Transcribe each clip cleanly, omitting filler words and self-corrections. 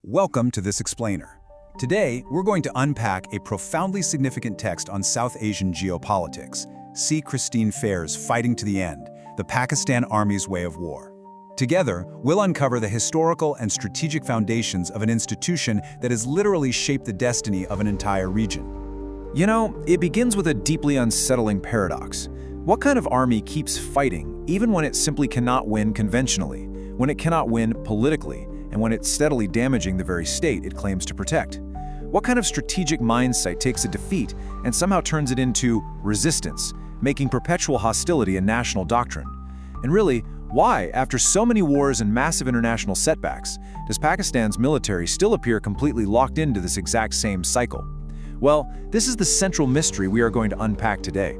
Welcome to this explainer. Today, we're going to unpack a profoundly significant text on South Asian geopolitics. See Christine Fair's Fighting to the End, the Pakistan Army's Way of War. Together, we'll uncover the historical and strategic foundations of an institution that has literally shaped the destiny of an entire region. You know, it begins with a deeply unsettling paradox. What kind of army keeps fighting, even when it simply cannot win conventionally, when it cannot win politically, and when it's steadily damaging the very state it claims to protect? What kind of strategic mindset takes a defeat and somehow turns it into resistance, making perpetual hostility a national doctrine? And really, why, after so many wars and massive international setbacks, does Pakistan's military still appear completely locked into this exact same cycle? Well, this is the central mystery we are going to unpack today.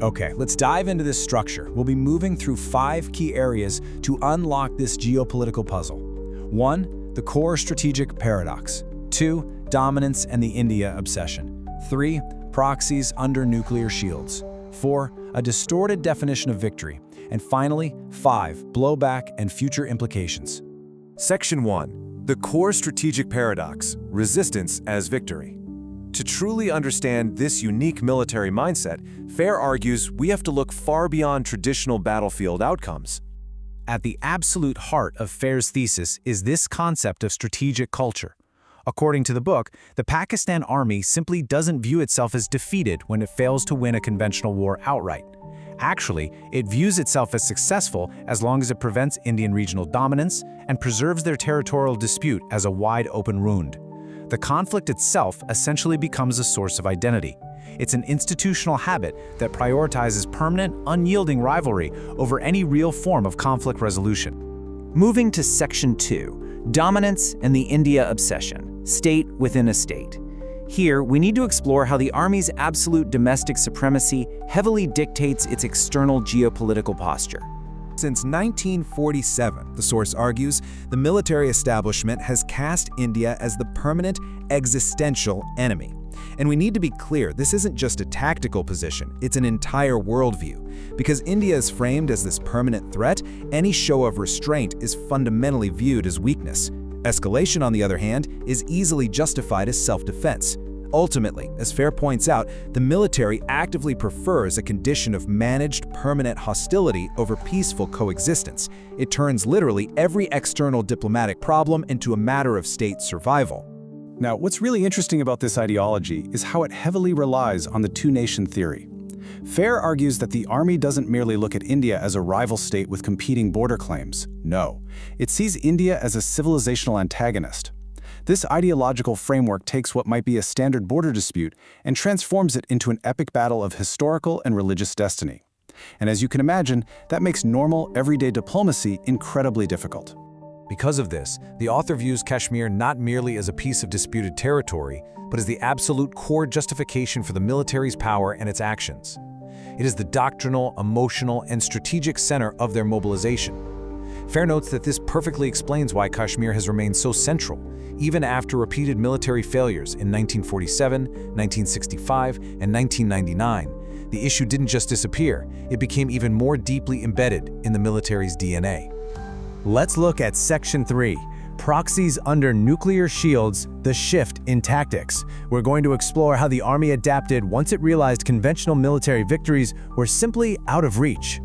Okay, let's dive into this structure. We'll be moving through 5 key areas to unlock this geopolitical puzzle. 1. The core strategic paradox. 2. Dominance and the India obsession. 3. Proxies under nuclear shields. 4. A distorted definition of victory. And finally, 5. Blowback and future implications. Section 1. The core strategic paradox, resistance as victory. To truly understand this unique military mindset, Fair argues we have to look far beyond traditional battlefield outcomes. At the absolute heart of Fair's thesis is this concept of strategic culture. According to the book, the Pakistan Army simply doesn't view itself as defeated when it fails to win a conventional war outright. Actually, it views itself as successful as long as it prevents Indian regional dominance and preserves their territorial dispute as a wide-open wound. The conflict itself essentially becomes a source of identity. It's an institutional habit that prioritizes permanent, unyielding rivalry over any real form of conflict resolution. Moving to Section 2, Dominance and the India Obsession, State within a State. Here, we need to explore how the Army's absolute domestic supremacy heavily dictates its external geopolitical posture. Since 1947, the source argues, the military establishment has cast India as the permanent, existential enemy. And we need to be clear, this isn't just a tactical position, it's an entire worldview. Because India is framed as this permanent threat, any show of restraint is fundamentally viewed as weakness. Escalation, on the other hand, is easily justified as self-defense. Ultimately, as Fair points out, the military actively prefers a condition of managed, permanent hostility over peaceful coexistence. It turns literally every external diplomatic problem into a matter of state survival. Now, what's really interesting about this ideology is how it heavily relies on the two-nation theory. Fair argues that the Army doesn't merely look at India as a rival state with competing border claims. No, it sees India as a civilizational antagonist. This ideological framework takes what might be a standard border dispute and transforms it into an epic battle of historical and religious destiny. And as you can imagine, that makes normal, everyday diplomacy incredibly difficult. Because of this, the author views Kashmir not merely as a piece of disputed territory, but as the absolute core justification for the military's power and its actions. It is the doctrinal, emotional, and strategic center of their mobilization. Fair notes that this perfectly explains why Kashmir has remained so central, even after repeated military failures in 1947, 1965, and 1999. The issue didn't just disappear, it became even more deeply embedded in the military's DNA. Let's look at Section 3, Proxies under Nuclear Shields, the Shift in Tactics. We're going to explore how the Army adapted once it realized conventional military victories were simply out of reach.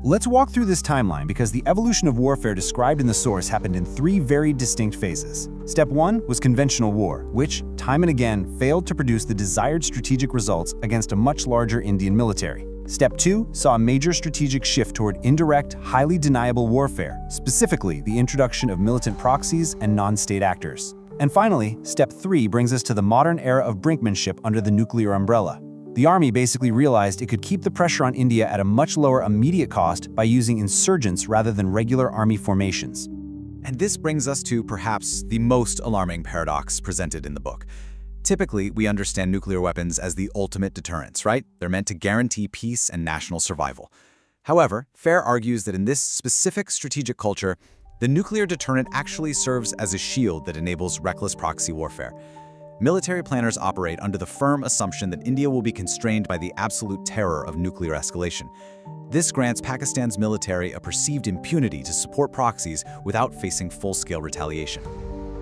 Let's walk through this timeline because the evolution of warfare described in the source happened in 3 very distinct phases. Step 1 was conventional war, which, time and again, failed to produce the desired strategic results against a much larger Indian military. Step 2 saw a major strategic shift toward indirect, highly deniable warfare, specifically the introduction of militant proxies and non-state actors. And finally, Step 3 brings us to the modern era of brinkmanship under the nuclear umbrella. The Army basically realized it could keep the pressure on India at a much lower immediate cost by using insurgents rather than regular army formations. And this brings us to perhaps the most alarming paradox presented in the book. Typically, we understand nuclear weapons as the ultimate deterrence, right? They're meant to guarantee peace and national survival. However, Fair argues that in this specific strategic culture, the nuclear deterrent actually serves as a shield that enables reckless proxy warfare. Military planners operate under the firm assumption that India will be constrained by the absolute terror of nuclear escalation. This grants Pakistan's military a perceived impunity to support proxies without facing full-scale retaliation.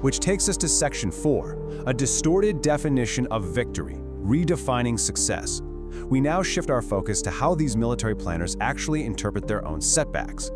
Which takes us to Section 4, a distorted definition of victory, redefining success. We now shift our focus to how these military planners actually interpret their own setbacks.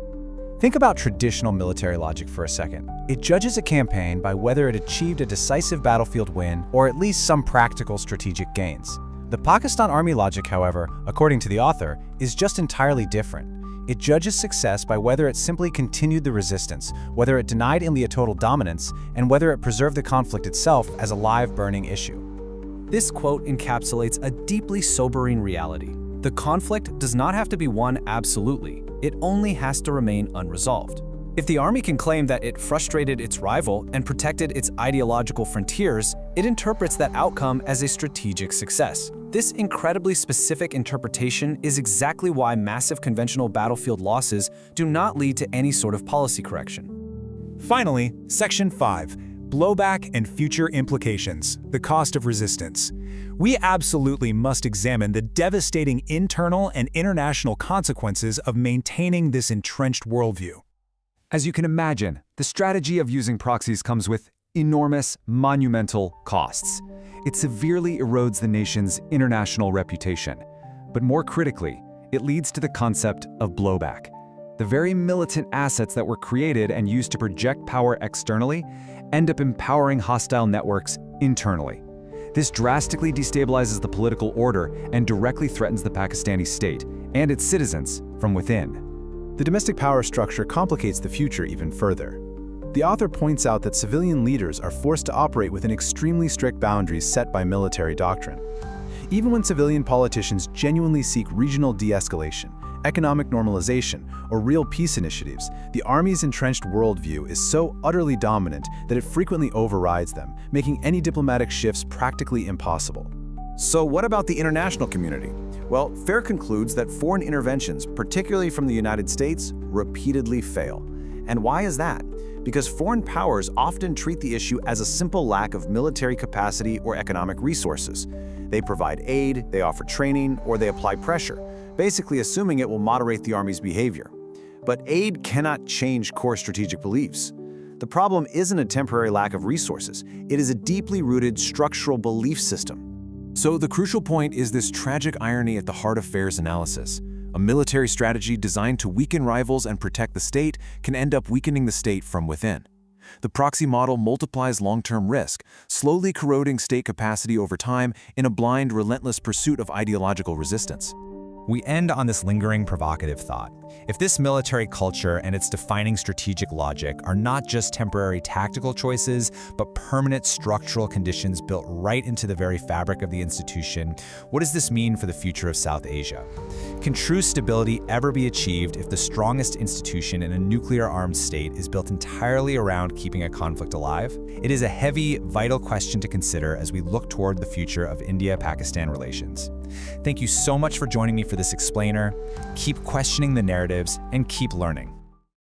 Think about traditional military logic for a second. It judges a campaign by whether it achieved a decisive battlefield win or at least some practical strategic gains. The Pakistan Army logic, however, according to the author, is just entirely different. It judges success by whether it simply continued the resistance, whether it denied India total dominance, and whether it preserved the conflict itself as a live, burning issue. This quote encapsulates a deeply sobering reality. The conflict does not have to be won absolutely. It only has to remain unresolved. If the army can claim that it frustrated its rival and protected its ideological frontiers, it interprets that outcome as a strategic success. This incredibly specific interpretation is exactly why massive conventional battlefield losses do not lead to any sort of policy correction. Finally, Section 5, blowback and future implications, the cost of resistance. We absolutely must examine the devastating internal and international consequences of maintaining this entrenched worldview. As you can imagine, the strategy of using proxies comes with enormous, monumental costs. It severely erodes the nation's international reputation. But more critically, it leads to the concept of blowback. The very militant assets that were created and used to project power externally end up empowering hostile networks internally. This drastically destabilizes the political order and directly threatens the Pakistani state and its citizens from within. The domestic power structure complicates the future even further. The author points out that civilian leaders are forced to operate within extremely strict boundaries set by military doctrine. Even when civilian politicians genuinely seek regional de-escalation, economic normalization, or real peace initiatives, the army's entrenched worldview is so utterly dominant that it frequently overrides them, making any diplomatic shifts practically impossible. So what about the international community? Well, FAIR concludes that foreign interventions, particularly from the United States, repeatedly fail. And why is that? Because foreign powers often treat the issue as a simple lack of military capacity or economic resources. They provide aid, they offer training, or they apply pressure, basically assuming it will moderate the army's behavior. But aid cannot change core strategic beliefs. The problem isn't a temporary lack of resources. It is a deeply rooted structural belief system. So the crucial point is this tragic irony at the heart of FAIR's analysis. A military strategy designed to weaken rivals and protect the state can end up weakening the state from within. The proxy model multiplies long-term risk, slowly corroding state capacity over time in a blind, relentless pursuit of ideological resistance. We end on this lingering, provocative thought. If this military culture and its defining strategic logic are not just temporary tactical choices, but permanent structural conditions built right into the very fabric of the institution, what does this mean for the future of South Asia? Can true stability ever be achieved if the strongest institution in a nuclear-armed state is built entirely around keeping a conflict alive? It is a heavy, vital question to consider as we look toward the future of India-Pakistan relations. Thank you so much for joining me for this explainer. Keep questioning the narratives and keep learning.